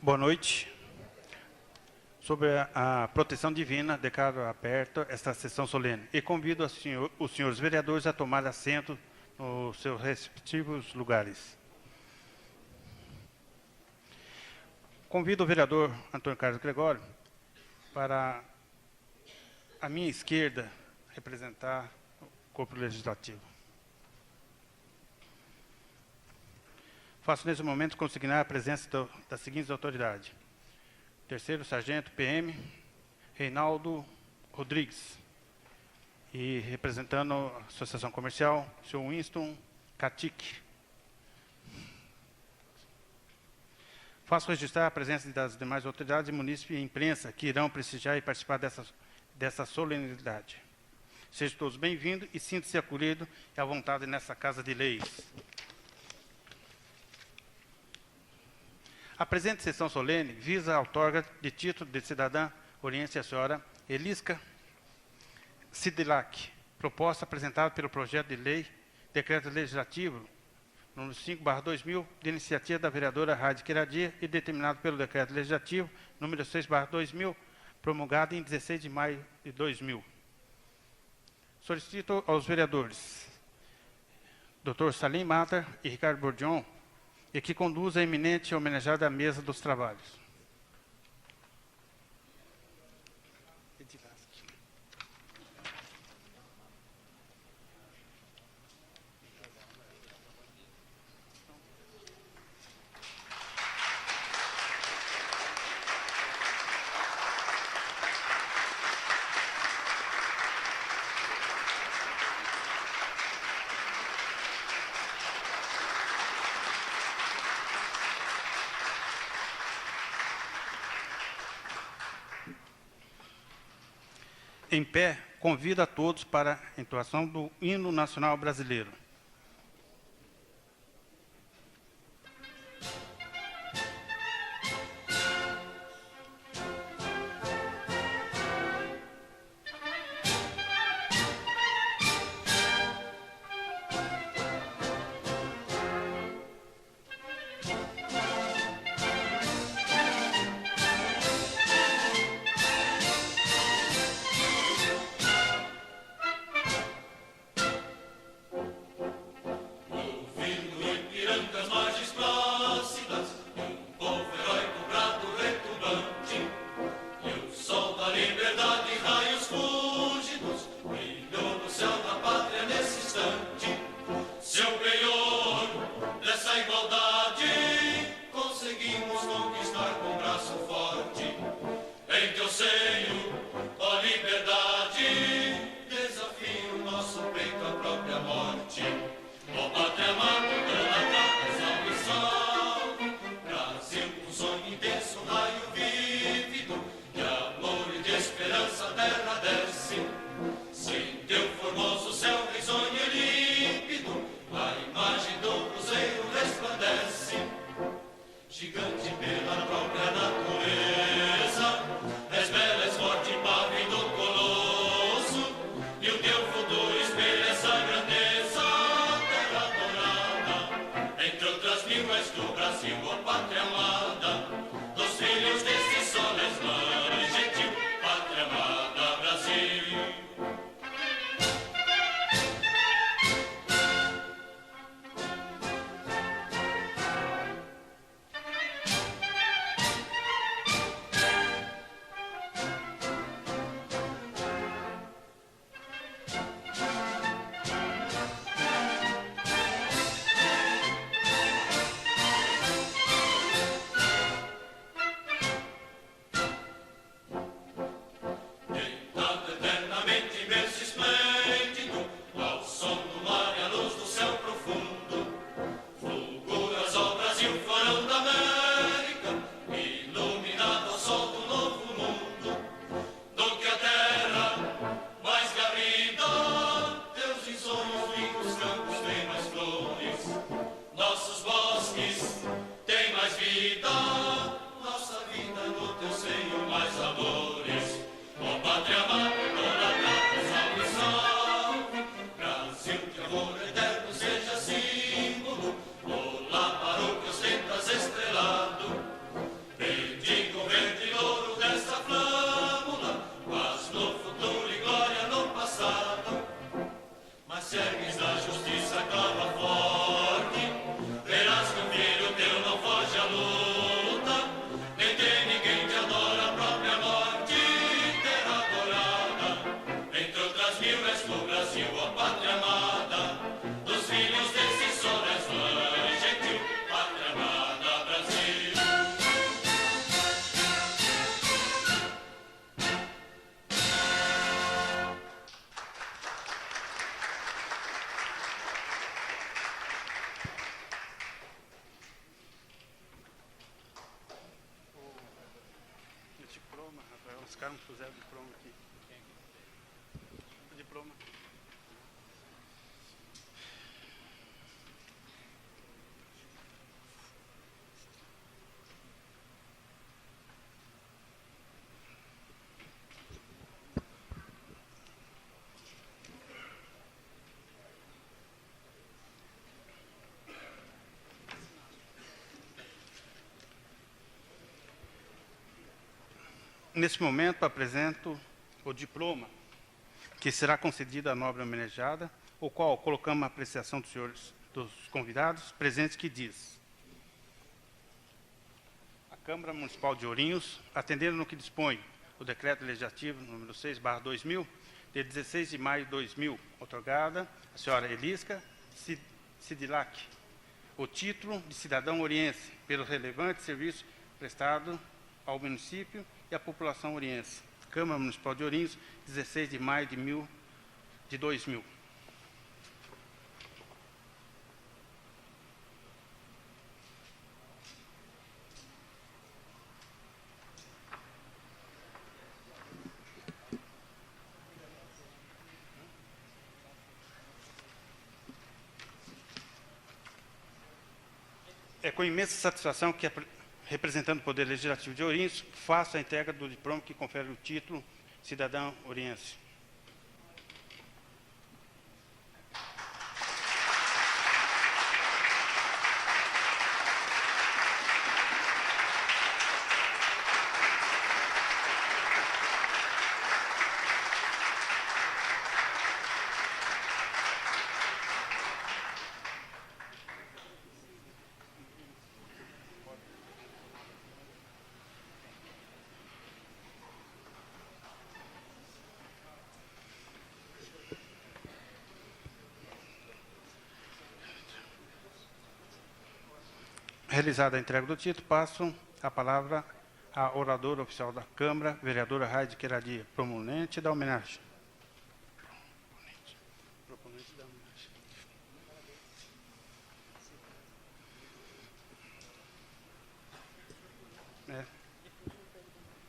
Boa noite. Sobre a proteção divina, declaro aberta esta sessão solene e convido os senhores vereadores a tomar assento nos seus respectivos lugares. Convido o vereador Antônio Carlos Gregório para a minha esquerda representar o corpo legislativo. Faço nesse momento consignar a presença das seguintes autoridades. Terceiro Sargento PM, Reinaldo Rodrigues. E representando a Associação Comercial, o senhor Winston Katic. Faço registrar a presença das demais autoridades, munícipes e imprensa que irão prestigiar e participar dessa solenidade. Sejam todos bem-vindos e sinta-se acolhido e à vontade nessa Casa de Leis. A presente sessão solene visa a outorga de título de cidadã oriente a senhora Elisca Sidilac, proposta apresentada pelo projeto de lei, decreto legislativo número 5/2000, de iniciativa da vereadora Raide Queradia e determinado pelo decreto legislativo número 6/2000, promulgado em 16 de maio de 2000. Solicito aos vereadores Dr. Salim Matar e Ricardo Bordion e que conduza a eminente homenageada à mesa dos trabalhos. Em pé, convido a todos para a entoação do Hino Nacional Brasileiro. Os caras me puseram o diploma aqui. O diploma. Nesse momento, apresento o diploma que será concedido à nobre homenageada, o qual colocamos à apreciação dos senhores, dos convidados presentes, que diz: a Câmara Municipal de Ourinhos, atendendo no que dispõe o Decreto Legislativo número 6/2000, de 16 de maio de 2000, outorgada à senhora Elisca Sidilac o título de cidadão oriense pelo relevante serviço prestado ao município e à população oriense. Câmara Municipal de Ourinhos, 16 de maio de 2000. É com imensa satisfação que, representando o Poder Legislativo de Ourinhos, faço a entrega do diploma que confere o título cidadão oriense. Realizada a entrega do título, passo a palavra à oradora oficial da Câmara, vereadora Raide Queradia, proponente da homenagem. Proponente da homenagem.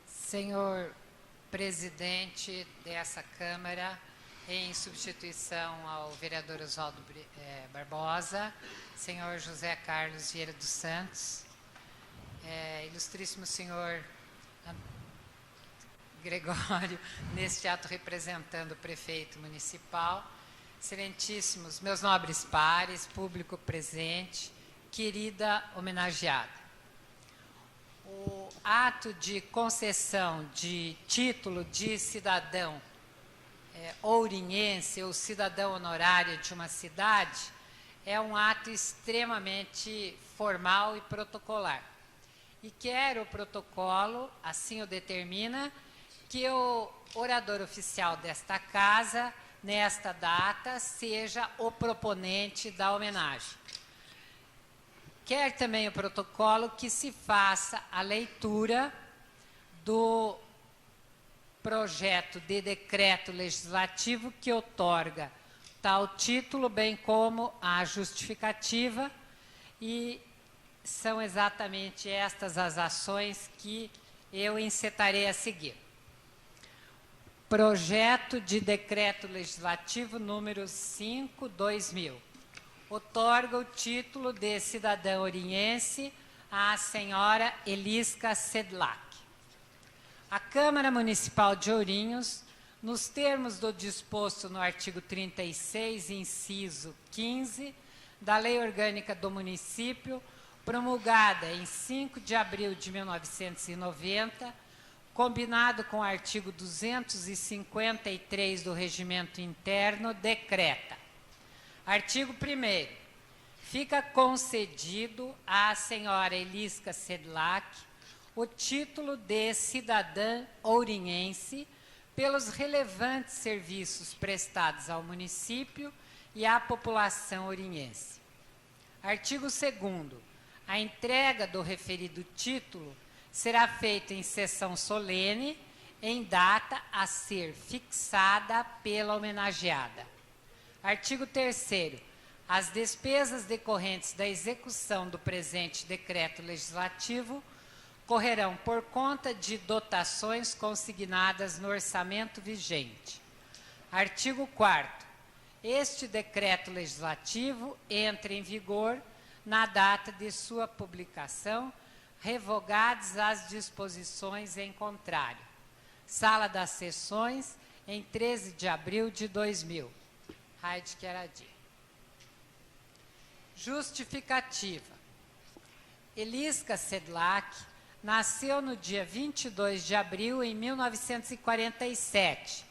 Senhor presidente dessa Câmara, em substituição ao vereador Oswaldo Barbosa, senhor José Carlos Vieira dos Santos, ilustríssimo senhor Gregório, neste ato representando o prefeito municipal, excelentíssimos meus nobres pares, público presente, querida homenageada. O ato de concessão de título de cidadão ourinhense ou cidadão honorário de uma cidade é um ato extremamente formal e protocolar. E quer o protocolo, assim o determina, que o orador oficial desta casa, nesta data, seja o proponente da homenagem. Quer também o protocolo que se faça a leitura do projeto de decreto legislativo que outorga tal título, bem como a justificativa, e são exatamente estas as ações que eu encetarei a seguir. Projeto de decreto legislativo número 5/2000. Outorga o título de cidadã oriense à senhora Elisca Sidilac. A Câmara Municipal de Ourinhos, nos termos do disposto no artigo 36, inciso 15, da Lei Orgânica do Município, promulgada em 5 de abril de 1990, combinado com o artigo 253 do Regimento Interno, decreta. Artigo 1º. Fica concedido à senhora Elisca Sidilac o título de cidadã ourinhense pelos relevantes serviços prestados ao município e à população ourinhense. Artigo 2º. A entrega do referido título será feita em sessão solene, em data a ser fixada pela homenageada. Artigo 3º. As despesas decorrentes da execução do presente decreto legislativo correrão por conta de dotações consignadas no orçamento vigente. Artigo 4º. Este decreto legislativo entra em vigor na data de sua publicação, revogadas as disposições em contrário. Sala das Sessões, em 13 de abril de 2000. Raide Queradia. Justificativa. Elisca Sedlak nasceu no dia 22 de abril em 1947,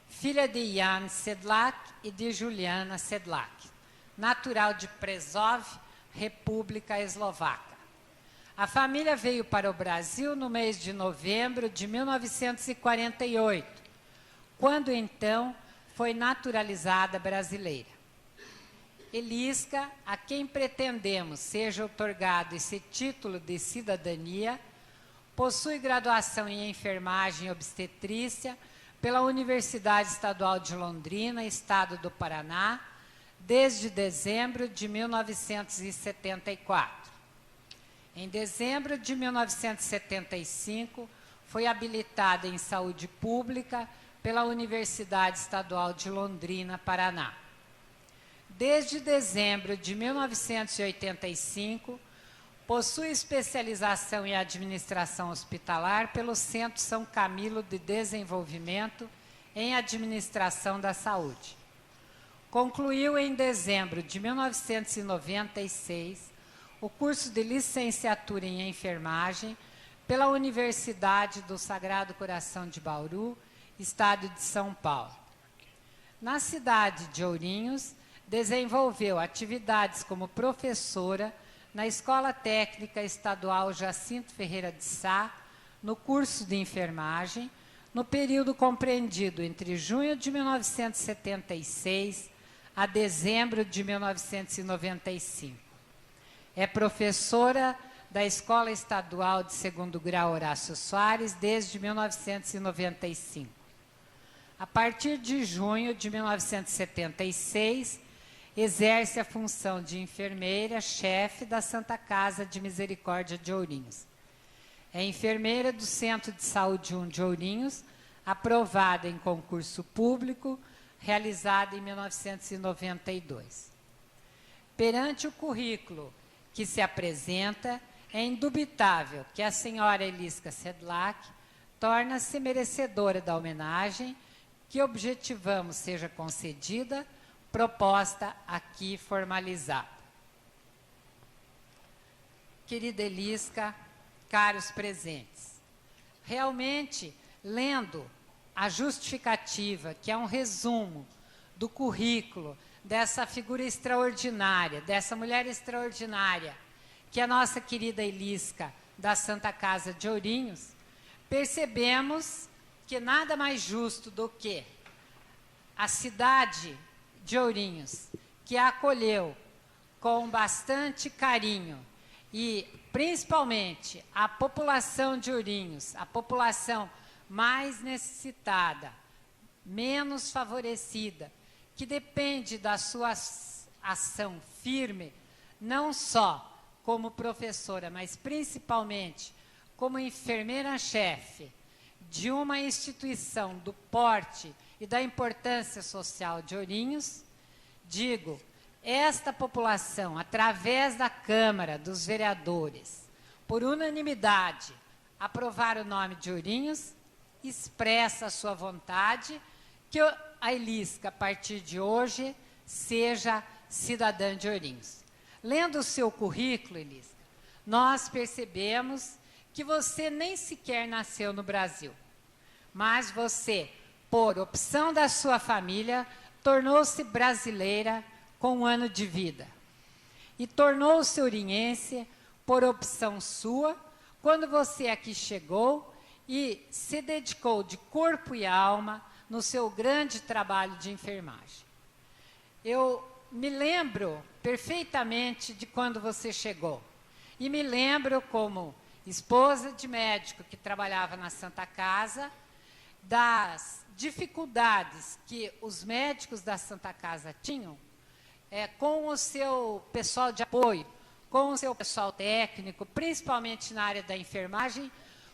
filha de Jan Sedlak e de Juliana Sedlak, natural de Prešov, República Eslovaca. A família veio para o Brasil no mês de novembro de 1948, quando então foi naturalizada brasileira. Elisca, a quem pretendemos seja outorgado esse título de cidadania, possui graduação em enfermagem e obstetrícia pela Universidade Estadual de Londrina, Estado do Paraná, desde dezembro de 1974. Em dezembro de 1975, foi habilitada em saúde pública pela Universidade Estadual de Londrina, Paraná. Desde dezembro de 1985, possui especialização em administração hospitalar pelo Centro São Camilo de Desenvolvimento em Administração da Saúde. Concluiu em dezembro de 1996 o curso de licenciatura em enfermagem pela Universidade do Sagrado Coração de Bauru, Estado de São Paulo. Na cidade de Ourinhos, desenvolveu atividades como professora na Escola Técnica Estadual Jacinto Ferreira de Sá, no curso de enfermagem, no período compreendido entre junho de 1976 a dezembro de 1995. É professora da Escola Estadual de Segundo Grau Horácio Soares desde 1995. A partir de junho de 1976, exerce a função de enfermeira-chefe da Santa Casa de Misericórdia de Ourinhos. É enfermeira do Centro de Saúde 1 de Ourinhos, aprovada em concurso público, realizado em 1992. Perante o currículo que se apresenta, é indubitável que a senhora Elisca Sedlak torna-se merecedora da homenagem que objetivamos seja concedida, proposta aqui formalizada. Querida Elisca, caros presentes, realmente, lendo a justificativa, que é um resumo do currículo dessa figura extraordinária, dessa mulher extraordinária, que é a nossa querida Elisca, da Santa Casa de Ourinhos, percebemos que nada mais justo do que a cidade de Ourinhos, que a acolheu com bastante carinho, e principalmente a população de Ourinhos, a população mais necessitada, menos favorecida, que depende da sua ação firme, não só como professora, mas principalmente como enfermeira-chefe de uma instituição do porte e da importância social de Ourinhos, digo, esta população, através da Câmara dos Vereadores, por unanimidade, aprovar o nome de Ourinhos, expressa a sua vontade que a Elisca, a partir de hoje, seja cidadã de Ourinhos. Lendo o seu currículo, Elisca, nós percebemos que você nem sequer nasceu no Brasil, mas você, por opção da sua família, tornou-se brasileira com 1 ano de vida. E tornou-se ourinhense por opção sua, quando você aqui chegou e se dedicou de corpo e alma no seu grande trabalho de enfermagem. Eu me lembro perfeitamente de quando você chegou. E me lembro como esposa de médico que trabalhava na Santa Casa, das dificuldades que os médicos da Santa Casa tinham com o seu pessoal de apoio, com o seu pessoal técnico, principalmente na área da enfermagem,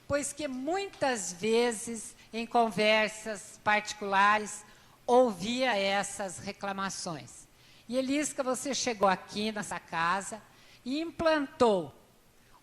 pois que muitas vezes, em conversas particulares, ouvia essas reclamações. E, Elisca, você chegou aqui nessa casa e implantou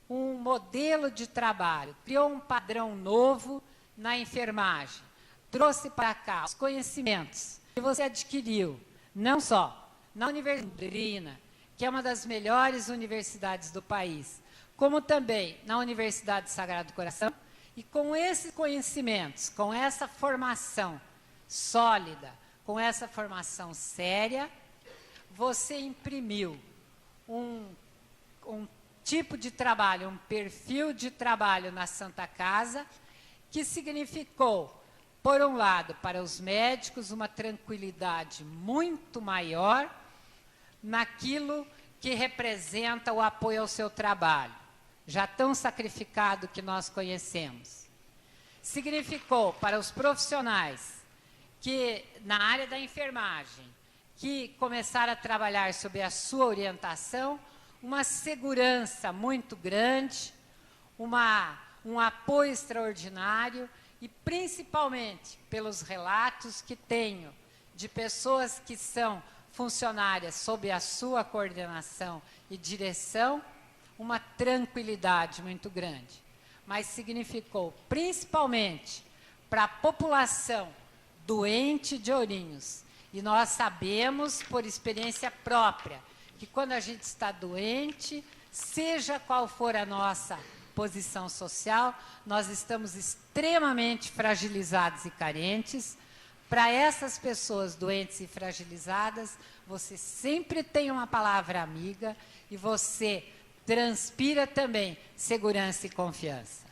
um modelo de trabalho, criou um padrão novo na enfermagem, trouxe para cá os conhecimentos que você adquiriu, não só na Universidade de Londrina, que é uma das melhores universidades do país, como também na Universidade Sagrado Coração, e com esses conhecimentos, com essa formação sólida, com essa formação séria, você imprimiu um tipo de trabalho, um perfil de trabalho na Santa Casa, que significou, por um lado, para os médicos, uma tranquilidade muito maior naquilo que representa o apoio ao seu trabalho, já tão sacrificado que nós conhecemos. Significou para os profissionais que, na área da enfermagem, que começaram a trabalhar sob a sua orientação, uma segurança muito grande, um apoio extraordinário e, principalmente, pelos relatos que tenho de pessoas que são funcionárias sob a sua coordenação e direção, uma tranquilidade muito grande. Mas significou, principalmente, para a população doente de Ourinhos, e nós sabemos, por experiência própria, que quando a gente está doente, seja qual for a nossa posição social, nós estamos extremamente fragilizados e carentes. Para essas pessoas doentes e fragilizadas, você sempre tem uma palavra amiga e você transpira também segurança e confiança.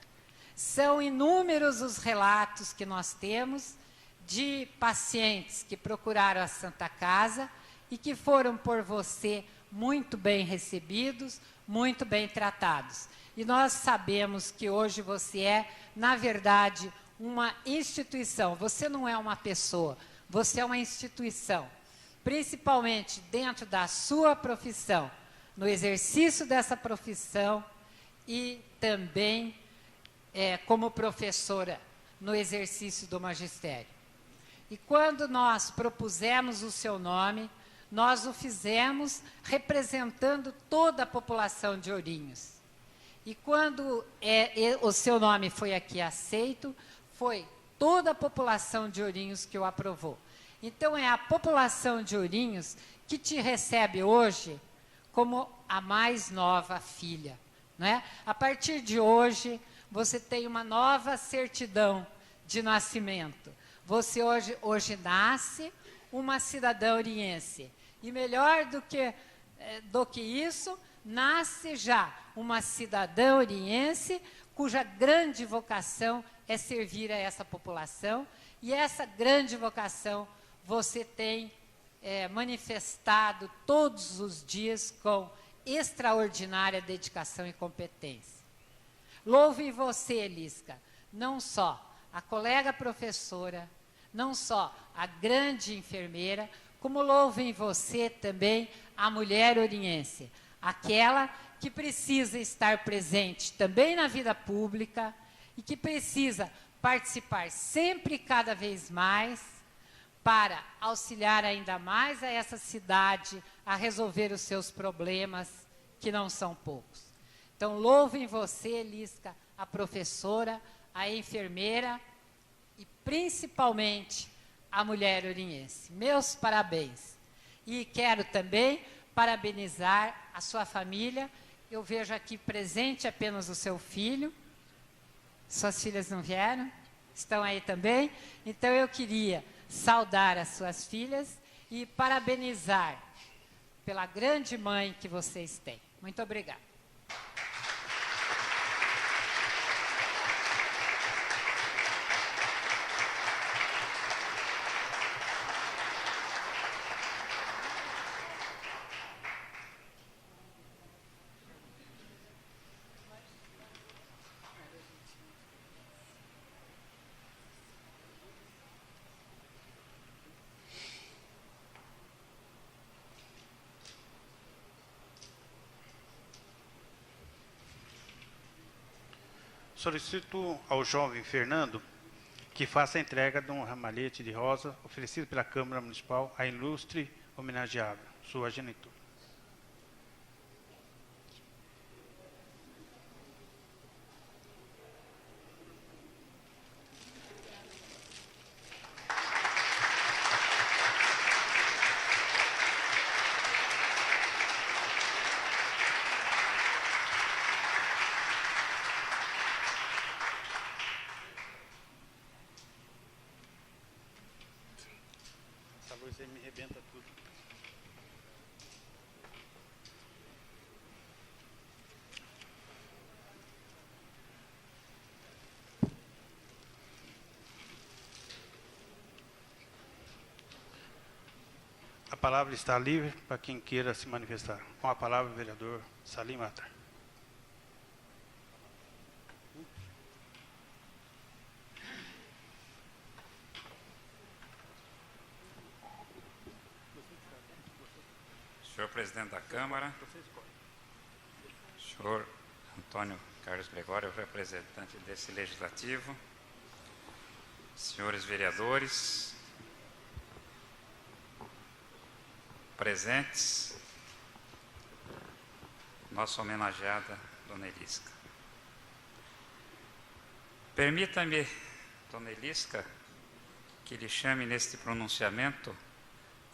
São inúmeros os relatos que nós temos de pacientes que procuraram a Santa Casa e que foram por você muito bem recebidos, muito bem tratados. E nós sabemos que hoje você é, na verdade, uma instituição. Você não é uma pessoa, você é uma instituição. Principalmente dentro da sua profissão, no exercício dessa profissão e também como professora no exercício do magistério. E quando nós propusemos o seu nome, nós o fizemos representando toda a população de Ourinhos. E quando o seu nome foi aqui aceito, foi toda a população de Ourinhos que o aprovou. Então, é a população de Ourinhos que te recebe hoje como a mais nova filha, não é? A partir de hoje, você tem uma nova certidão de nascimento. Você hoje nasce uma cidadã ouriense. E melhor do que isso, nasce já uma cidadã ouriense cuja grande vocação é servir a essa população. E essa grande vocação você tem manifestado todos os dias com extraordinária dedicação e competência. Louvo em você, Elisca, não só a colega professora, não só a grande enfermeira, como louvo em você também a mulher ouriense, aquela que precisa estar presente também na vida pública e que precisa participar sempre e cada vez mais para auxiliar ainda mais a essa cidade a resolver os seus problemas, que não são poucos. Então, louvo em você, Elisca, a professora, a enfermeira e, principalmente, a mulher ouriense. Meus parabéns. E quero também parabenizar a sua família. Eu vejo aqui presente apenas o seu filho. Suas filhas não vieram? Estão aí também? Então, eu queria saudar as suas filhas e parabenizar pela grande mãe que vocês têm. Muito obrigada. Solicito ao jovem Fernando que faça a entrega de um ramalhete de rosa oferecido pela Câmara Municipal à ilustre homenageada, sua genitora. Essa luz aí me arrebenta tudo. A palavra está livre para quem queira se manifestar. Com a palavra, o vereador Salim Matar. Senhor presidente da Câmara, senhor Antônio Carlos Gregório, representante desse legislativo, senhores vereadores, presentes, nossa homenageada Dona Elisca. Permita-me, Dona Elisca, que lhe chame neste pronunciamento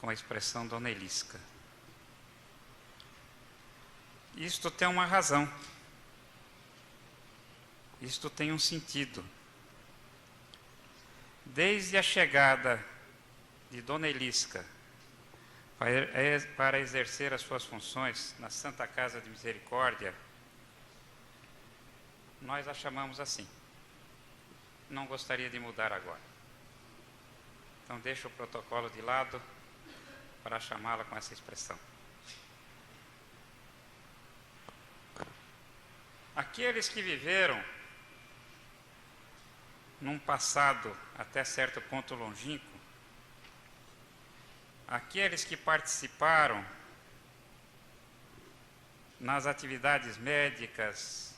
com a expressão Dona Elisca. Isto tem uma razão. Isto tem um sentido. Desde a chegada de Dona Elisca para exercer as suas funções na Santa Casa de Misericórdia, nós a chamamos assim. Não gostaria de mudar agora. Então deixo o protocolo de lado para chamá-la com essa expressão. Aqueles que viveram num passado até certo ponto longínquo, aqueles que participaram nas atividades médicas,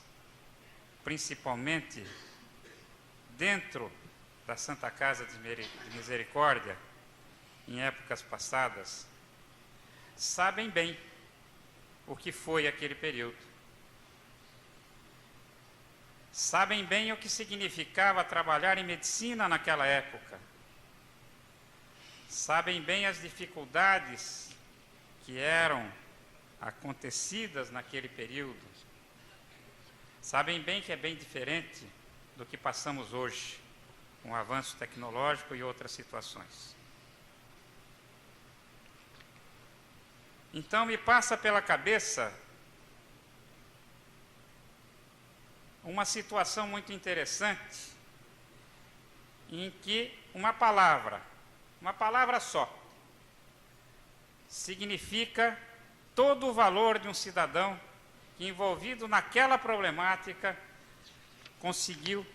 principalmente dentro da Santa Casa de Misericórdia, em épocas passadas, sabem bem o que foi aquele período. Sabem bem o que significava trabalhar em medicina naquela época. Sabem bem as dificuldades que eram acontecidas naquele período. Sabem bem que é bem diferente do que passamos hoje, com o avanço tecnológico e outras situações. Então me passa pela cabeça uma situação muito interessante, em que uma palavra só, significa todo o valor de um cidadão que, envolvido naquela problemática, conseguiu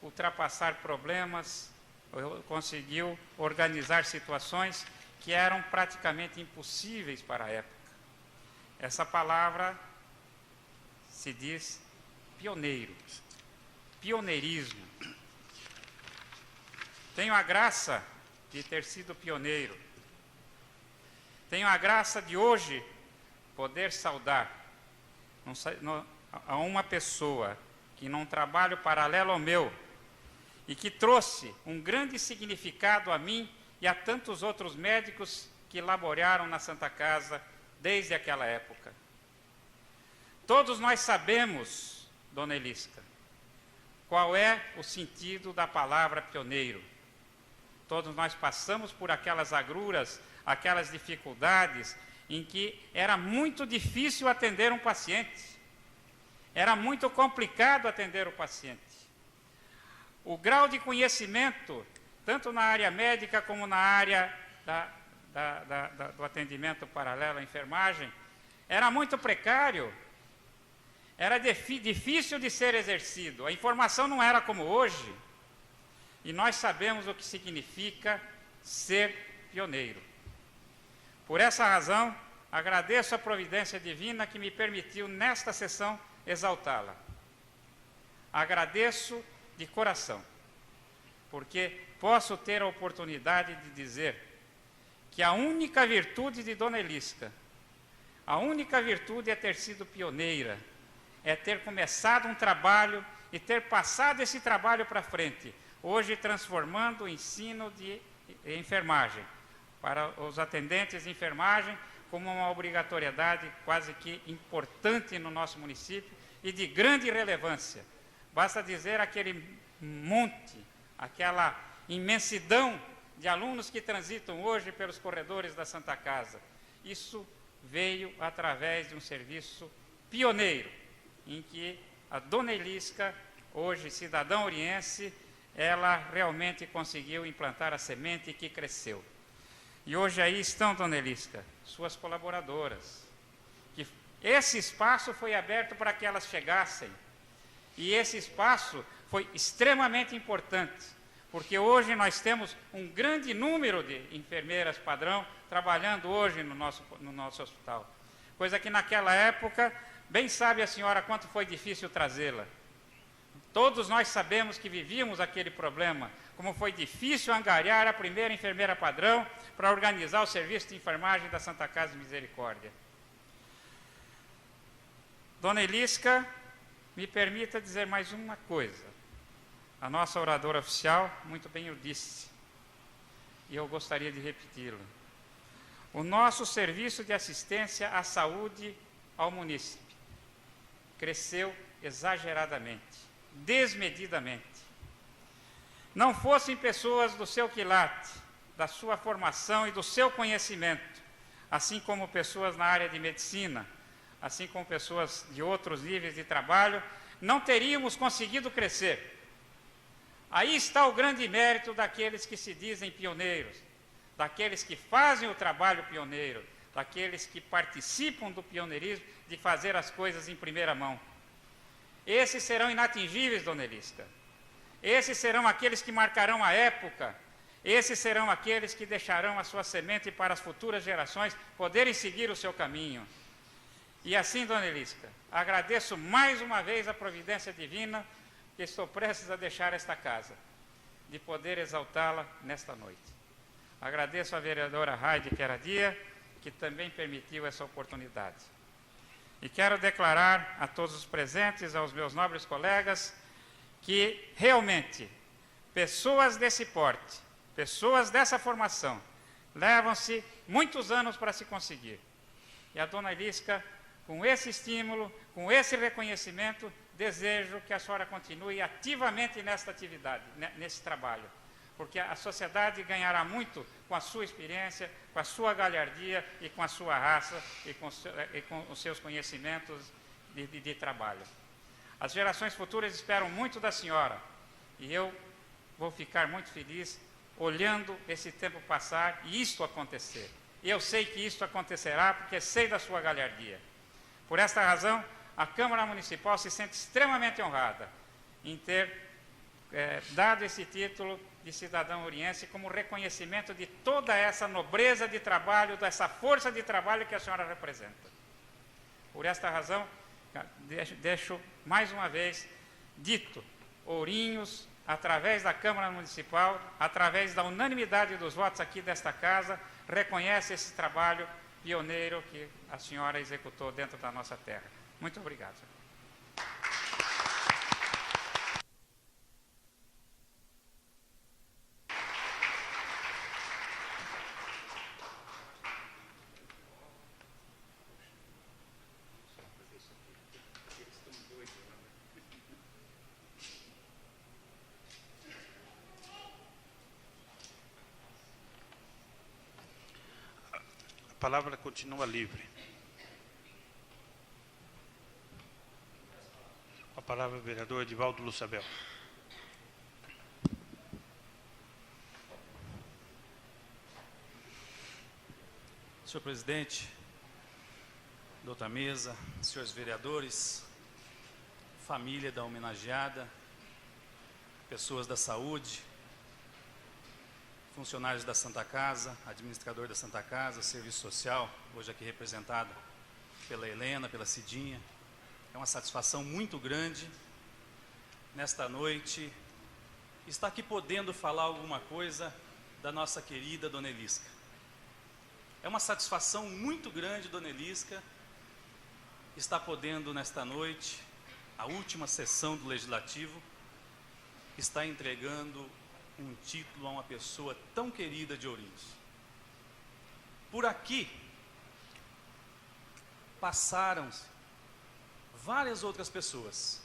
ultrapassar problemas, conseguiu organizar situações que eram praticamente impossíveis para a época. Essa palavra se diz pioneiro, pioneirismo. Tenho a graça de ter sido pioneiro. Tenho a graça de hoje poder saudar a uma pessoa que, num trabalho paralelo ao meu, e que trouxe um grande significado a mim e a tantos outros médicos que laboraram na Santa Casa desde aquela época. Todos nós sabemos, Dona Elisca, qual é o sentido da palavra pioneiro. Todos nós passamos por aquelas agruras, aquelas dificuldades em que era muito difícil atender um paciente. Era muito complicado atender o paciente. O grau de conhecimento, tanto na área médica como na área do atendimento paralelo à enfermagem, era muito precário. Era difícil de ser exercido. A informação não era como hoje. E nós sabemos o que significa ser pioneiro. Por essa razão, agradeço a providência divina que me permitiu, nesta sessão, exaltá-la. agradeço de coração, porque posso ter a oportunidade de dizer que a única virtude de Dona Elisca, a única virtude é ter sido pioneira, é ter começado um trabalho e ter passado esse trabalho para frente, hoje transformando o ensino de enfermagem para os atendentes de enfermagem como uma obrigatoriedade quase que importante no nosso município e de grande relevância. Basta dizer aquele monte, aquela imensidão de alunos que transitam hoje pelos corredores da Santa Casa. Isso veio através de um serviço pioneiro, em que a Dona Elisca, hoje cidadã oriense, ela realmente conseguiu implantar a semente que cresceu. E hoje aí estão, Dona Elisca, suas colaboradoras. Que esse espaço foi aberto para que elas chegassem. E esse espaço foi extremamente importante, porque hoje nós temos um grande número de enfermeiras padrão trabalhando hoje no nosso hospital. Coisa que naquela época, bem sabe a senhora quanto foi difícil trazê-la. Todos nós sabemos que vivíamos aquele problema, como foi difícil angariar a primeira enfermeira padrão para organizar o serviço de enfermagem da Santa Casa de Misericórdia. Dona Elisca, me permita dizer mais uma coisa. A nossa oradora oficial muito bem o disse, e eu gostaria de repeti-lo. O nosso serviço de assistência à saúde ao munícipe cresceu exageradamente, desmedidamente. Não fossem pessoas do seu quilate, da sua formação e do seu conhecimento, assim como pessoas na área de medicina, assim como pessoas de outros níveis de trabalho, não teríamos conseguido crescer. Aí está o grande mérito daqueles que se dizem pioneiros, daqueles que fazem o trabalho pioneiro, daqueles que participam do pioneirismo de fazer as coisas em primeira mão. Esses serão inatingíveis, Dona Elisca. Esses serão aqueles que marcarão a época. Esses serão aqueles que deixarão a sua semente para as futuras gerações poderem seguir o seu caminho. E assim, Dona Elisca, agradeço mais uma vez a providência divina que estou prestes a deixar esta casa, de poder exaltá-la nesta noite. Agradeço à vereadora Raide Queradia, que também permitiu essa oportunidade. E quero declarar a todos os presentes, aos meus nobres colegas, que realmente pessoas desse porte, pessoas dessa formação, levam-se muitos anos para se conseguir. E a Dona Elisca, com esse estímulo, com esse reconhecimento, desejo que a senhora continue ativamente nesta atividade, nesse trabalho, porque a sociedade ganhará muito com a sua experiência, com a sua galhardia e com a sua raça e com os seus conhecimentos de trabalho. As gerações futuras esperam muito da senhora e eu vou ficar muito feliz olhando esse tempo passar e isto acontecer. E eu sei que isto acontecerá porque sei da sua galhardia. Por esta razão, a Câmara Municipal se sente extremamente honrada em ter dado esse título de cidadão oriense como reconhecimento de toda essa nobreza de trabalho, dessa força de trabalho que a senhora representa. Por esta razão, deixo mais uma vez dito, Ourinhos, através da Câmara Municipal, através da unanimidade dos votos aqui desta casa, reconhece esse trabalho pioneiro que a senhora executou dentro da nossa terra. Muito obrigado. A palavra continua livre. A palavra é o vereador Edivaldo Lucabel. Senhor presidente, doutora mesa, senhores vereadores, família da homenageada, pessoas da saúde, funcionários da Santa Casa, administrador da Santa Casa, serviço social, hoje aqui representado pela Helena, pela Cidinha. É uma satisfação muito grande nesta noite, estar aqui podendo falar alguma coisa da nossa querida Dona Elisca. É uma satisfação muito grande, Dona Elisca, estar podendo nesta noite, a última sessão do Legislativo, estar entregando um título a uma pessoa tão querida de Ourinhos. Por aqui passaram várias outras pessoas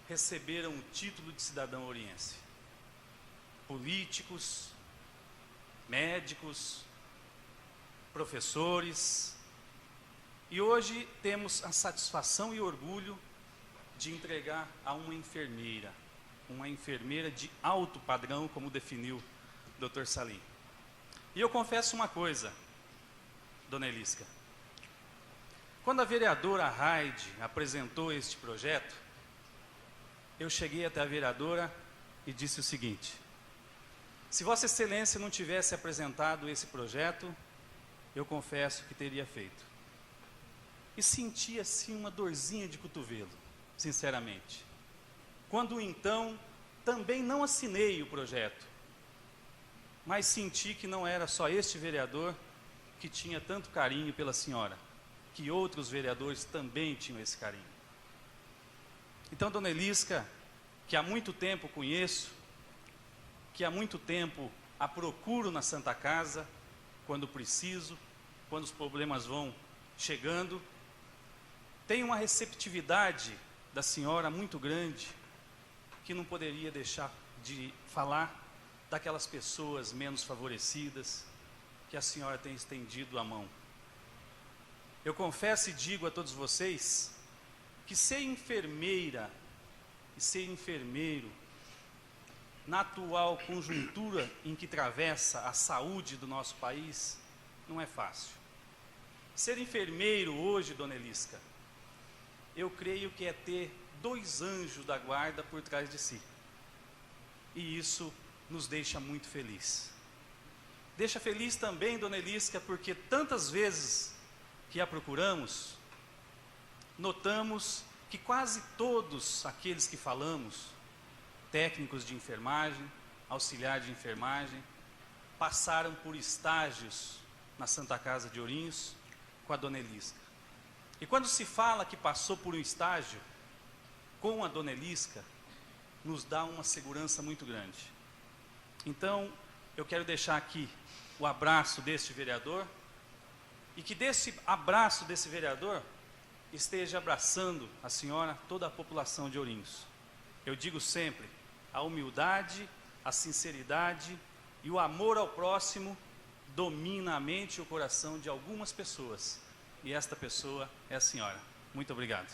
receberam o título de cidadão ouriense. Políticos, médicos, professores. E hoje temos a satisfação e orgulho de entregar a uma enfermeira de alto padrão, como definiu o Dr. Salim. E eu confesso uma coisa, Dona Elisca. Quando a vereadora Raide apresentou este projeto, eu cheguei até a vereadora e disse o seguinte: se Vossa Excelência não tivesse apresentado esse projeto, eu confesso que teria feito. E senti assim uma dorzinha de cotovelo, sinceramente. Quando então, também não assinei o projeto, mas senti que não era só este vereador que tinha tanto carinho pela senhora, que outros vereadores também tinham esse carinho. Então, Dona Elisca, que há muito tempo conheço, que há muito tempo a procuro na Santa Casa, quando preciso, quando os problemas vão chegando, tem uma receptividade da senhora muito grande, que não poderia deixar de falar daquelas pessoas menos favorecidas, que a senhora tem estendido a mão. Eu confesso e digo a todos vocês que ser enfermeira e ser enfermeiro, na atual conjuntura em que atravessa a saúde do nosso país, não é fácil. Ser enfermeiro hoje, Dona Elisca, eu creio que é ter 2 anjos da guarda por trás de si. E isso nos deixa muito feliz. Deixa feliz também, Dona Elisca, porque tantas vezes que a procuramos, notamos que quase todos aqueles que falamos, técnicos de enfermagem, auxiliar de enfermagem, passaram por estágios na Santa Casa de Ourinhos com a Dona Elisca. E quando se fala que passou por um estágio com a Dona Elisca, nos dá uma segurança muito grande. Então, eu quero deixar aqui o abraço deste vereador, e que desse abraço desse vereador esteja abraçando a senhora, toda a população de Ourinhos. Eu digo sempre, a humildade, a sinceridade e o amor ao próximo domina a mente e o coração de algumas pessoas. E esta pessoa é a senhora. Muito obrigado.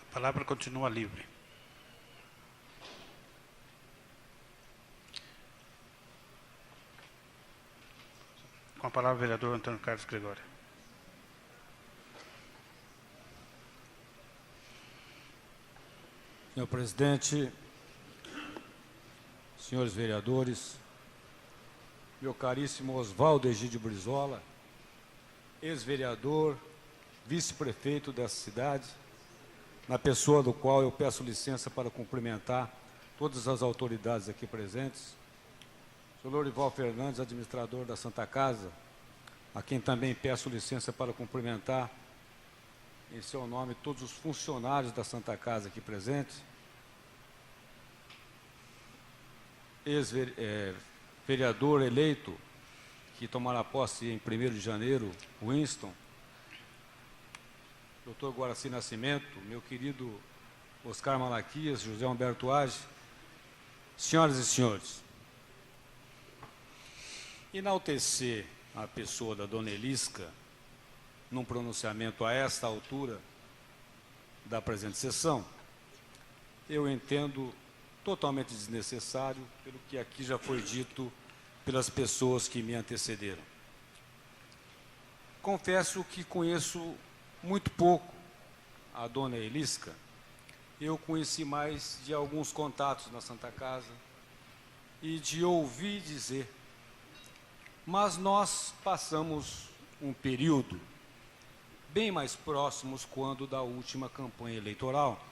A palavra continua livre. Com a palavra o vereador Antônio Carlos Gregório. Senhor presidente, senhores vereadores, meu caríssimo Oswaldo Egídio Brizola, ex-vereador, vice-prefeito dessa cidade, na pessoa do qual eu peço licença para cumprimentar todas as autoridades aqui presentes, senhor Lorival Fernandes, administrador da Santa Casa, a quem também peço licença para cumprimentar, em seu nome, todos os funcionários da Santa Casa aqui presentes, ex-vereador eleito, que tomará posse em 1º de janeiro, Winston, doutor Guaraci Nascimento, meu querido Oscar Malaquias, José Humberto Age, senhoras e senhores, enaltecer a pessoa da Dona Elisca, num pronunciamento a esta altura da presente sessão, eu entendo totalmente desnecessário, pelo que aqui já foi dito pelas pessoas que me antecederam. Confesso que conheço muito pouco a dona Elisca. Eu conheci mais de alguns contatos na Santa Casa e de ouvir dizer. Mas nós passamos um período bem mais próximos quando da última campanha eleitoral,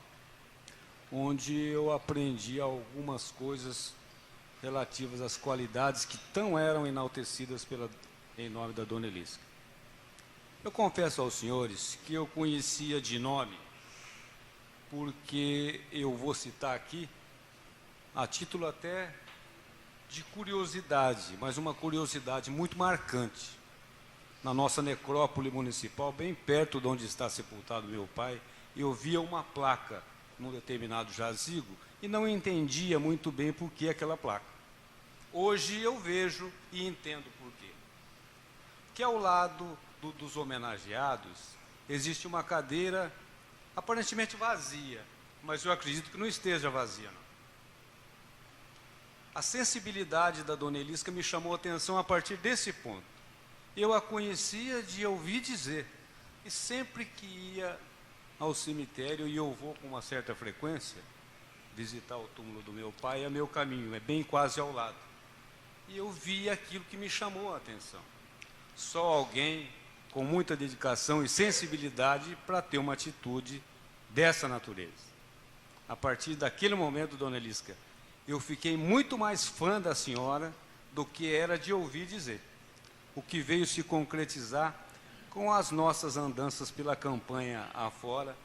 onde eu aprendi algumas coisas relativas às qualidades que tão eram enaltecidas em nome da dona Elisca. Eu confesso aos senhores que eu conhecia de nome, porque eu vou citar aqui, a título até de curiosidade, mas uma curiosidade muito marcante. Na nossa necrópole municipal, bem perto de onde está sepultado meu pai, eu via uma placa num determinado jazigo e não entendia muito bem por que aquela placa. Hoje eu vejo e entendo por quê. Que ao lado dos homenageados existe uma cadeira aparentemente vazia, mas eu acredito que não esteja vazia, não. A sensibilidade da dona Elisca me chamou a atenção a partir desse ponto. Eu a conhecia de ouvir dizer, e sempre que ia ao cemitério, e eu vou com uma certa frequência visitar o túmulo do meu pai, é meu caminho, é bem quase ao lado. E eu vi aquilo que me chamou a atenção. Só alguém com muita dedicação e sensibilidade para ter uma atitude dessa natureza. A partir daquele momento, dona Elisca, eu fiquei muito mais fã da senhora do que era de ouvir dizer, o que veio se concretizar com as nossas andanças pela campanha afora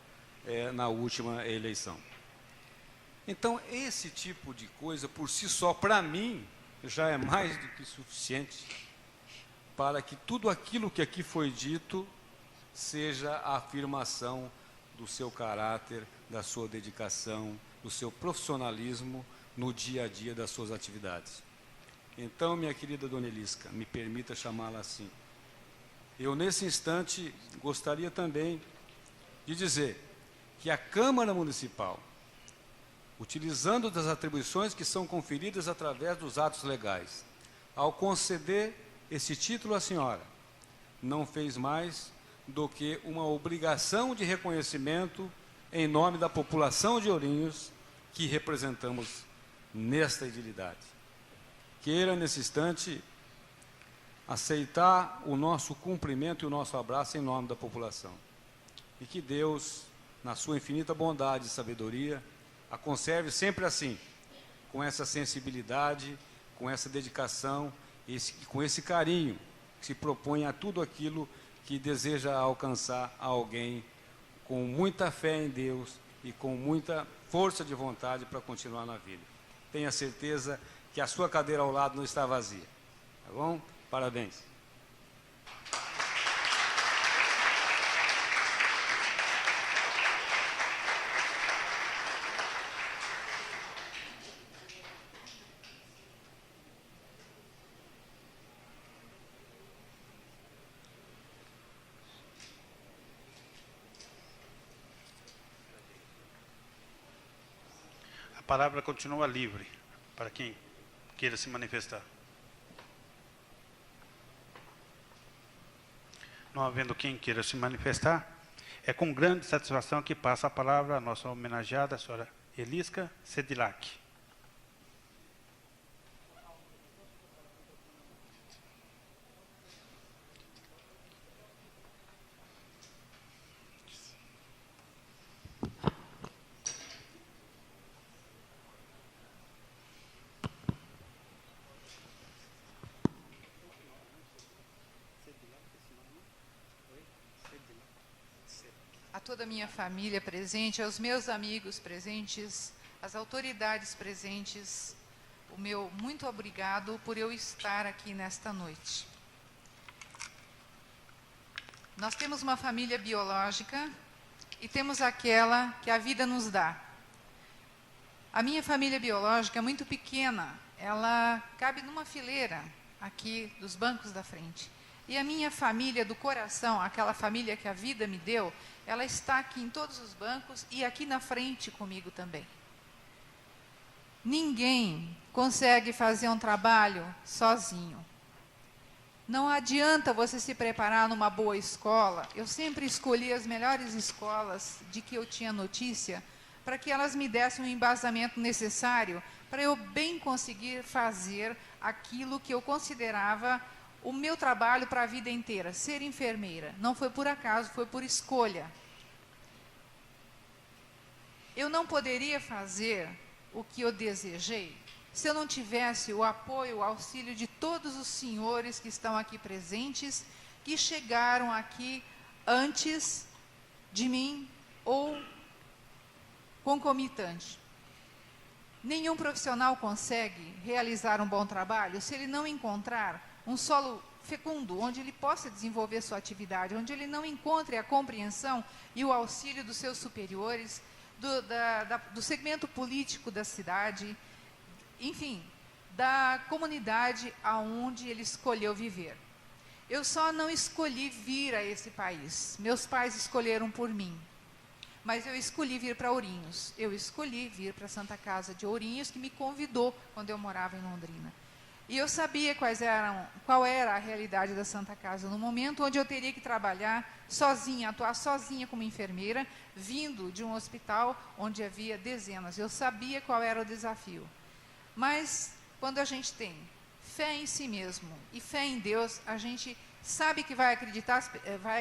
na última eleição. Então, esse tipo de coisa, por si só, para mim, já é mais do que suficiente para que tudo aquilo que aqui foi dito seja a afirmação do seu caráter, da sua dedicação, do seu profissionalismo no dia a dia das suas atividades. Então, minha querida dona Elisca, me permita chamá-la assim. Eu, nesse instante, gostaria também de dizer que a Câmara Municipal, utilizando das atribuições que são conferidas através dos atos legais, ao conceder esse título à senhora, não fez mais do que uma obrigação de reconhecimento em nome da população de Ourinhos que representamos nesta idilidade. Queira, nesse instante, aceitar o nosso cumprimento e o nosso abraço em nome da população. E que Deus, na sua infinita bondade e sabedoria, a conserve sempre assim, com essa sensibilidade, com essa dedicação, com esse carinho, que se propõe a tudo aquilo que deseja alcançar a alguém com muita fé em Deus e com muita força de vontade para continuar na vida. Tenha certeza que a sua cadeira ao lado não está vazia. Tá bom? Parabéns. A palavra continua livre para quem queira se manifestar. Não havendo quem queira se manifestar, é com grande satisfação que passa a palavra à nossa homenageada, a senhora Elisca Sedilac. A toda a minha família presente, aos meus amigos presentes, às autoridades presentes, o meu muito obrigado por eu estar aqui nesta noite. Nós temos uma família biológica e temos aquela que a vida nos dá. A minha família biológica é muito pequena, ela cabe numa fileira aqui dos bancos da frente. E a minha família do coração, aquela família que a vida me deu, ela está aqui em todos os bancos e aqui na frente comigo também. Ninguém consegue fazer um trabalho sozinho. Não adianta você se preparar numa boa escola. Eu sempre escolhi as melhores escolas de que eu tinha notícia, para que elas me dessem o embasamento necessário para eu bem conseguir fazer aquilo que eu considerava o meu trabalho para a vida inteira, ser enfermeira. Não foi por acaso, foi por escolha. Eu não poderia fazer o que eu desejei se eu não tivesse o apoio, o auxílio de todos os senhores que estão aqui presentes, que chegaram aqui antes de mim ou concomitante. Nenhum profissional consegue realizar um bom trabalho se ele não encontrar um solo fecundo, onde ele possa desenvolver sua atividade, onde ele não encontre a compreensão e o auxílio dos seus superiores, do segmento político da cidade, enfim, da comunidade aonde ele escolheu viver. Eu só não escolhi vir a esse país. Meus pais escolheram por mim. Mas eu escolhi vir para Ourinhos. Eu escolhi vir para a Santa Casa de Ourinhos, que me convidou quando eu morava em Londrina. E eu sabia qual era a realidade da Santa Casa no momento onde eu teria que trabalhar sozinha, atuar sozinha como enfermeira, vindo de um hospital onde havia dezenas. Eu sabia qual era o desafio. Mas, quando a gente tem fé em si mesmo e fé em Deus, a gente sabe que vai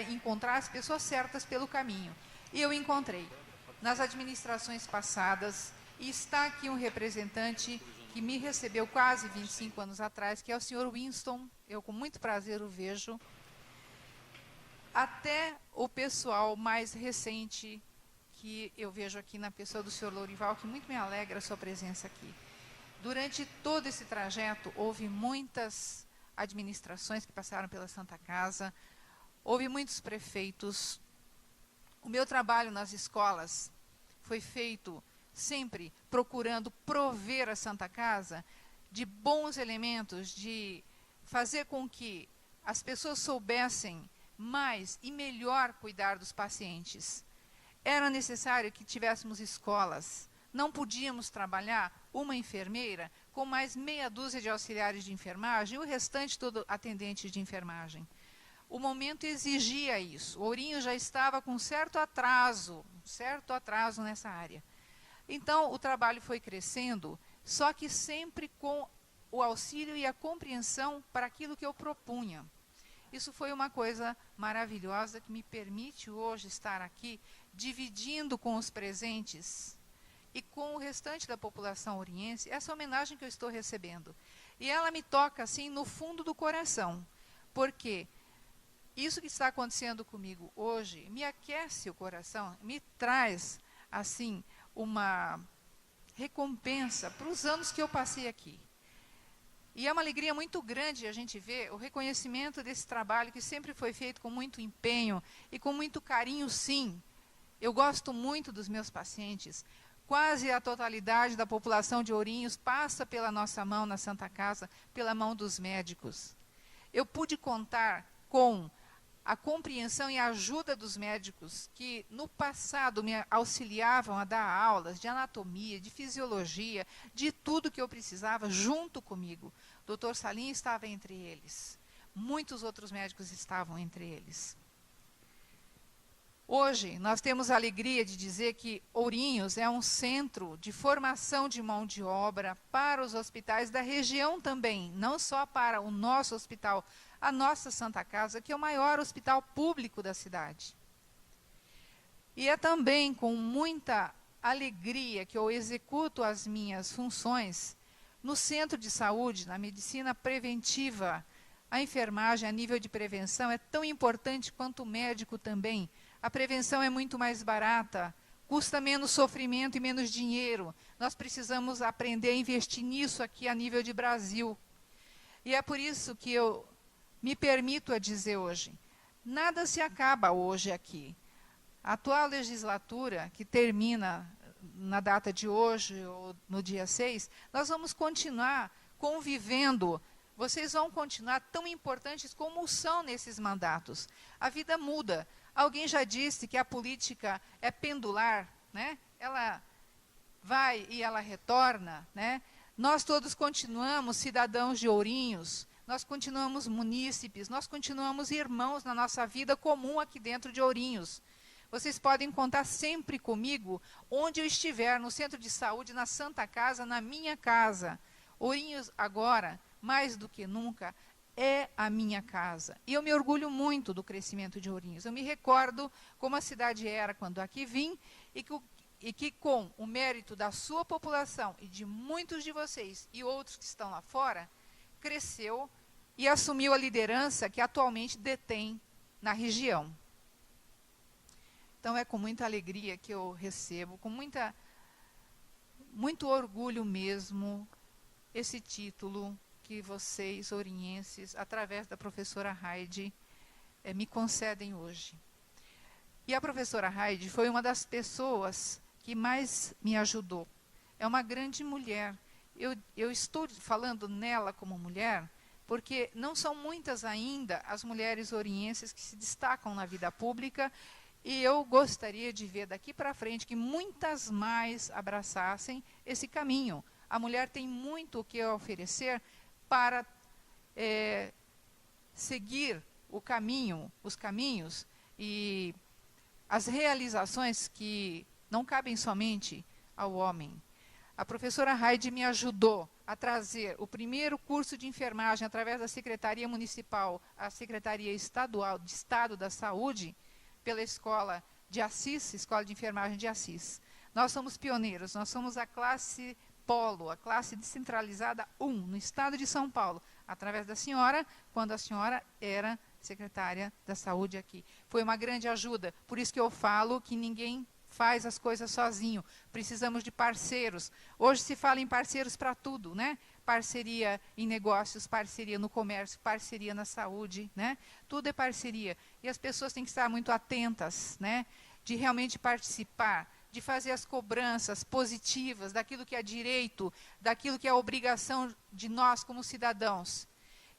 encontrar as pessoas certas pelo caminho. E eu encontrei nas administrações passadas, e está aqui um representante que me recebeu quase 25 anos atrás, que é o senhor Winston. Eu com muito prazer o vejo. Até o pessoal mais recente que eu vejo aqui na pessoa do senhor Lourival, que muito me alegra a sua presença aqui. Durante todo esse trajeto, houve muitas administrações que passaram pela Santa Casa, houve muitos prefeitos. O meu trabalho nas escolas foi feito sempre procurando prover a Santa Casa de bons elementos, de fazer com que as pessoas soubessem mais e melhor cuidar dos pacientes. Era necessário que tivéssemos escolas. Não podíamos trabalhar uma enfermeira com mais meia dúzia de auxiliares de enfermagem e o restante todo atendente de enfermagem. O momento exigia isso. Ourinhos já estava com certo atraso nessa área. Então, o trabalho foi crescendo, só que sempre com o auxílio e a compreensão para aquilo que eu propunha. Isso foi uma coisa maravilhosa que me permite hoje estar aqui, dividindo com os presentes e com o restante da população oriense essa homenagem que eu estou recebendo. E ela me toca, assim, no fundo do coração, porque isso que está acontecendo comigo hoje me aquece o coração, me traz, assim, uma recompensa para os anos que eu passei aqui. E é uma alegria muito grande a gente ver o reconhecimento desse trabalho que sempre foi feito com muito empenho e com muito carinho, sim. Eu gosto muito dos meus pacientes. Quase a totalidade da população de Ourinhos passa pela nossa mão na Santa Casa, pela mão dos médicos. Eu pude contar com a compreensão e a ajuda dos médicos que, no passado, me auxiliavam a dar aulas de anatomia, de fisiologia, de tudo que eu precisava, junto comigo. O Dr. Salim estava entre eles. Muitos outros médicos estavam entre eles. Hoje, nós temos a alegria de dizer que Ourinhos é um centro de formação de mão de obra para os hospitais da região também, não só para o nosso hospital, a nossa Santa Casa, que é o maior hospital público da cidade. E é também com muita alegria que eu executo as minhas funções no centro de saúde, na medicina preventiva. A enfermagem, a nível de prevenção, é tão importante quanto o médico também. A prevenção é muito mais barata, custa menos sofrimento e menos dinheiro. Nós precisamos aprender a investir nisso aqui a nível de Brasil. E é por isso que eu me permito a dizer hoje, nada se acaba hoje aqui. A atual legislatura, que termina na data de hoje, ou no dia 6, nós vamos continuar convivendo. Vocês vão continuar tão importantes como são nesses mandatos. A vida muda. Alguém já disse que a política é pendular, né? Ela vai e ela retorna, né? Nós todos continuamos cidadãos de Ourinhos, nós continuamos munícipes, nós continuamos irmãos na nossa vida comum aqui dentro de Ourinhos. Vocês podem contar sempre comigo, onde eu estiver, no centro de saúde, na Santa Casa, na minha casa. Ourinhos agora, mais do que nunca, é a minha casa. E eu me orgulho muito do crescimento de Ourinhos. Eu me recordo como a cidade era quando aqui vim e que com o mérito da sua população e de muitos de vocês e outros que estão lá fora, cresceu e assumiu a liderança que atualmente detém na região. Então é com muita alegria que eu recebo, com muito orgulho mesmo, esse título que vocês, ourinhenses, através da professora Heide, me concedem hoje. E a professora Heide foi uma das pessoas que mais me ajudou. É uma grande mulher. Eu estou falando nela como mulher, porque não são muitas ainda as mulheres ourinhenses que se destacam na vida pública, e eu gostaria de ver daqui para frente que muitas mais abraçassem esse caminho. A mulher tem muito o que oferecer para seguir os caminhos e as realizações que não cabem somente ao homem. A professora Heide me ajudou a trazer o primeiro curso de enfermagem através da Secretaria Municipal, a Secretaria Estadual de Estado da Saúde, pela Escola de Assis, Escola de Enfermagem de Assis. Nós somos pioneiros, nós somos a classe Polo, a classe descentralizada 1, no estado de São Paulo, através da senhora, quando a senhora era secretária da Saúde aqui. Foi uma grande ajuda, por isso que eu falo que ninguém faz as coisas sozinho, precisamos de parceiros. Hoje se fala em parceiros para tudo, né? Parceria em negócios, parceria no comércio, parceria na saúde, né? Tudo é parceria. E as pessoas têm que estar muito atentas, né? De realmente participar, de fazer as cobranças positivas daquilo que é direito, daquilo que é obrigação de nós como cidadãos.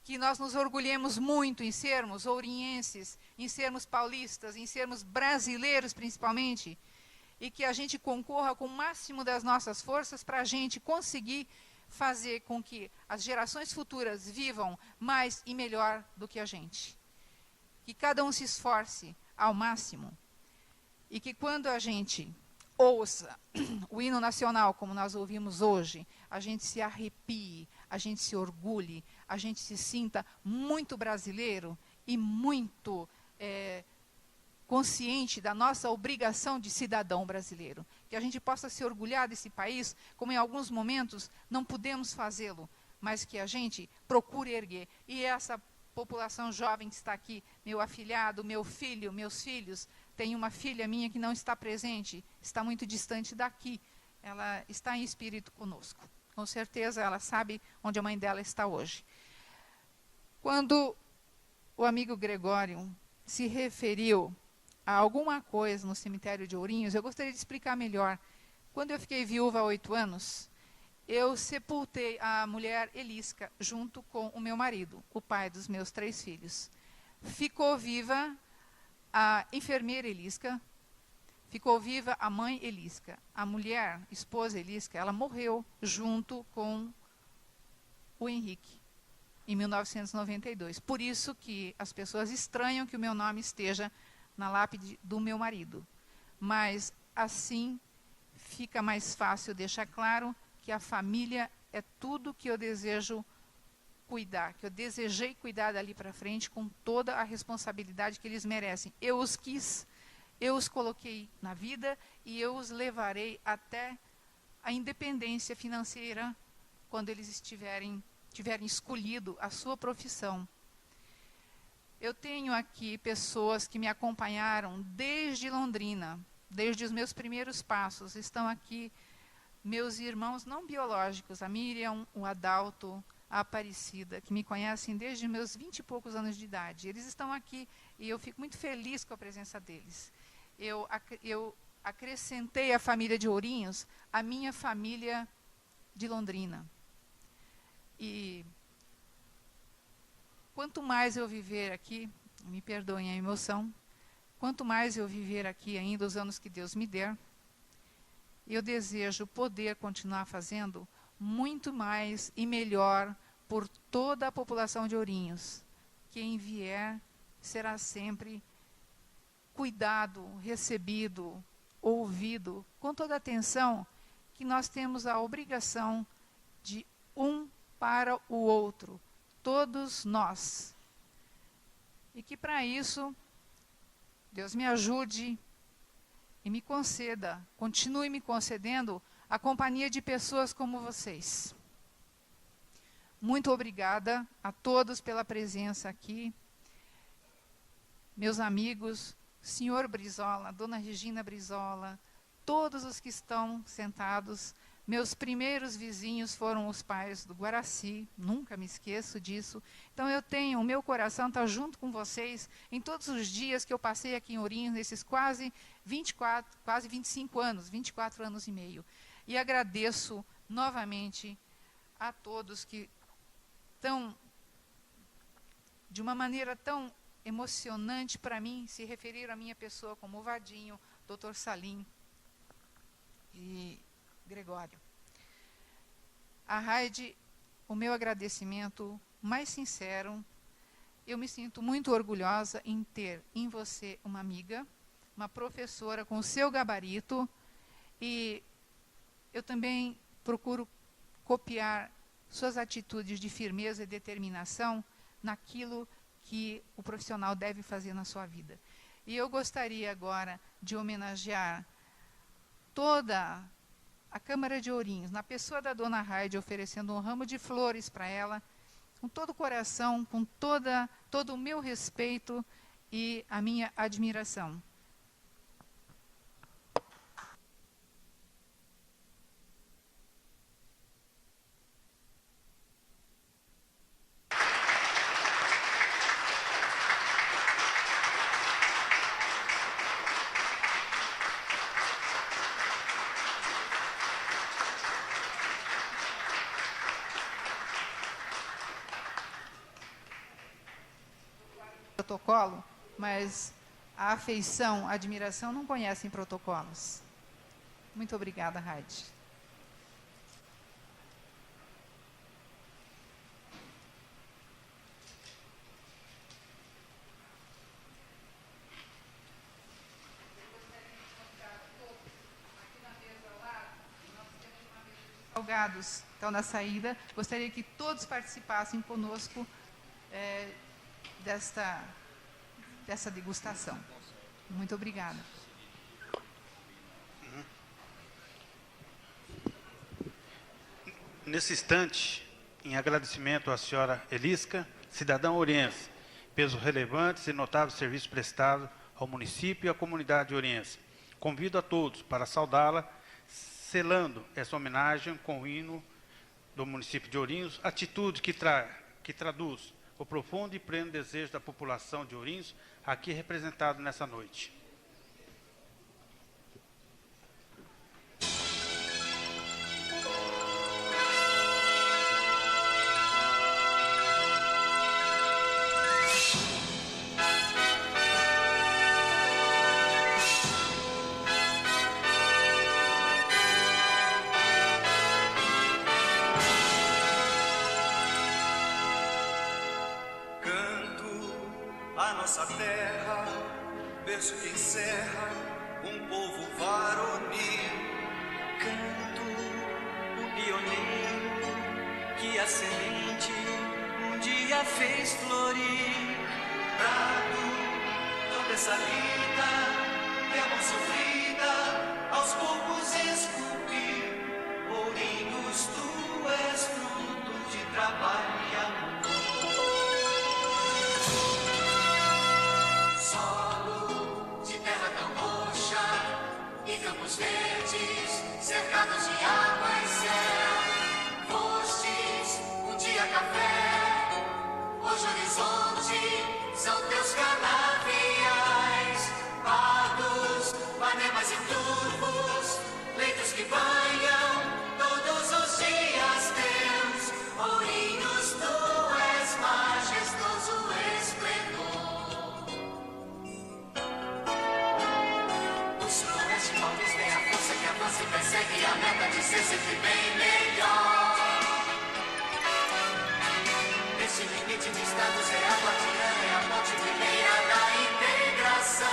Que nós nos orgulhemos muito em sermos ourinhenses, em sermos paulistas, em sermos brasileiros principalmente, e que a gente concorra com o máximo das nossas forças para a gente conseguir fazer com que as gerações futuras vivam mais e melhor do que a gente. Que cada um se esforce ao máximo e que quando a gente ouça o hino nacional como nós ouvimos hoje, a gente se arrepie, a gente se orgulhe, a gente se sinta muito brasileiro e muito consciente da nossa obrigação de cidadão brasileiro. Que a gente possa se orgulhar desse país, como em alguns momentos não podemos fazê-lo, mas que a gente procure erguer. E essa população jovem que está aqui, meu afilhado, meu filho, meus filhos, tem uma filha minha que não está presente, está muito distante daqui. Ela está em espírito conosco. Com certeza ela sabe onde a mãe dela está hoje. Quando o amigo Gregório se referiu a alguma coisa no cemitério de Ourinhos, eu gostaria de explicar melhor. Quando eu fiquei viúva há 8 anos, eu sepultei a mulher Elisca junto com o meu marido, o pai dos meus 3 filhos. Ficou viva a enfermeira Elisca, ficou viva a mãe Elisca. A mulher, esposa Elisca, ela morreu junto com o Henrique, em 1992. Por isso que as pessoas estranham que o meu nome esteja na lápide do meu marido. Mas assim fica mais fácil deixar claro que a família é tudo que eu desejo cuidar, que eu desejei cuidar dali para frente com toda a responsabilidade que eles merecem. Eu os quis, eu os coloquei na vida e eu os levarei até a independência financeira quando eles tiverem escolhido a sua profissão. Eu tenho aqui pessoas que me acompanharam desde Londrina, desde os meus primeiros passos. Estão aqui meus irmãos não biológicos, a Miriam, o Adalto, a Aparecida, que me conhecem desde meus 20 e poucos anos de idade. Eles estão aqui e eu fico muito feliz com a presença deles. Eu acrescentei à família de Ourinhos a minha família de Londrina. E quanto mais eu viver aqui, me perdoem a emoção, quanto mais eu viver aqui ainda os anos que Deus me der, eu desejo poder continuar fazendo muito mais e melhor por toda a população de Ourinhos. Quem vier será sempre cuidado, recebido, ouvido, com toda a atenção que nós temos a obrigação de um para o outro, todos nós. E que para isso, Deus me ajude e me conceda, continue me concedendo a companhia de pessoas como vocês. Muito obrigada a todos pela presença aqui. Meus amigos, senhor Brizola, dona Regina Brizola, todos os que estão sentados, meus primeiros vizinhos foram os pais do Guaraci, nunca me esqueço disso. Então o meu coração está junto com vocês em todos os dias que eu passei aqui em Ourinhos, nesses quase 25 anos, 24 anos e meio. E agradeço novamente a todos que estão, de uma maneira tão emocionante para mim, se referiram à minha pessoa como o Vadinho, Dr. Salim e Gregório. A Raide, o meu agradecimento mais sincero, eu me sinto muito orgulhosa em ter em você uma amiga, uma professora com o seu gabarito, e eu também procuro copiar suas atitudes de firmeza e determinação naquilo que o profissional deve fazer na sua vida. E eu gostaria agora de homenagear toda a Câmara de Ourinhos, na pessoa da dona Raide, oferecendo um ramo de flores para ela, com todo o coração, com todo o meu respeito e a minha admiração. Protocolo, mas a afeição, a admiração não conhecem protocolos. Muito obrigada, Raide. Salgados estão na saída. Gostaria que todos participassem conosco dessa degustação. Muito obrigada. Nesse instante, em agradecimento à senhora Elisca, cidadã ourense, pelos relevantes e notáveis serviços prestados ao município e à comunidade ourense, convido a todos para saudá-la, selando essa homenagem com o hino do município de Ourinhos, atitude que traduz o profundo e pleno desejo da população de Ourinhos, aqui representado nessa noite. Nossa terra, berço que encerra um povo varonil. Canto o pioneiro que a semente um dia fez florir. Trago toda essa vida que a mão sofrida aos poucos esculpir. Ourinhos, tu és fruto de trabalho e amor. Campos verdes, cercados de água e céu. Fostes um dia café, hoje horizonte são teus canaviais. Pardos, persegue a meta de ser sempre bem melhor. Esse limite de status é a guardiã, é a ponte primeira da integração.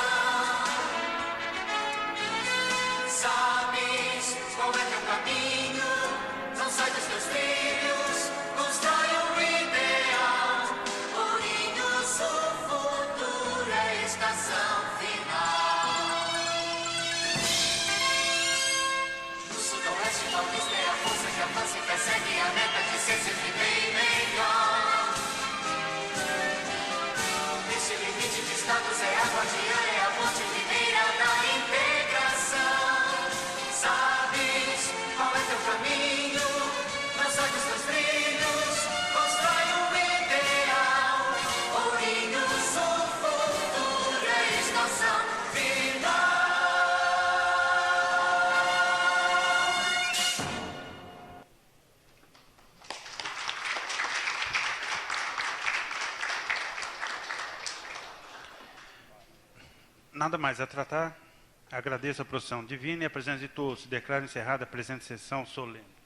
Sabes qual é teu caminho? Não sai dos teus trilhos, constrói um ideal. Ourinhos, o futuro é a estação final. No sudoeste paulista é a força que avança e persegue a meta de ser sempre bem melhor. Esse limite de status é a guardiã, é a ponte primeira da integração. Sabes qual é teu caminho? Não sai dos teus trilhos, constrói um ideal. Ourinhos, o futuro é a estação final. Nada mais a tratar. Agradeço a produção divina e a presença de todos. Declaro encerrada a presente sessão solene.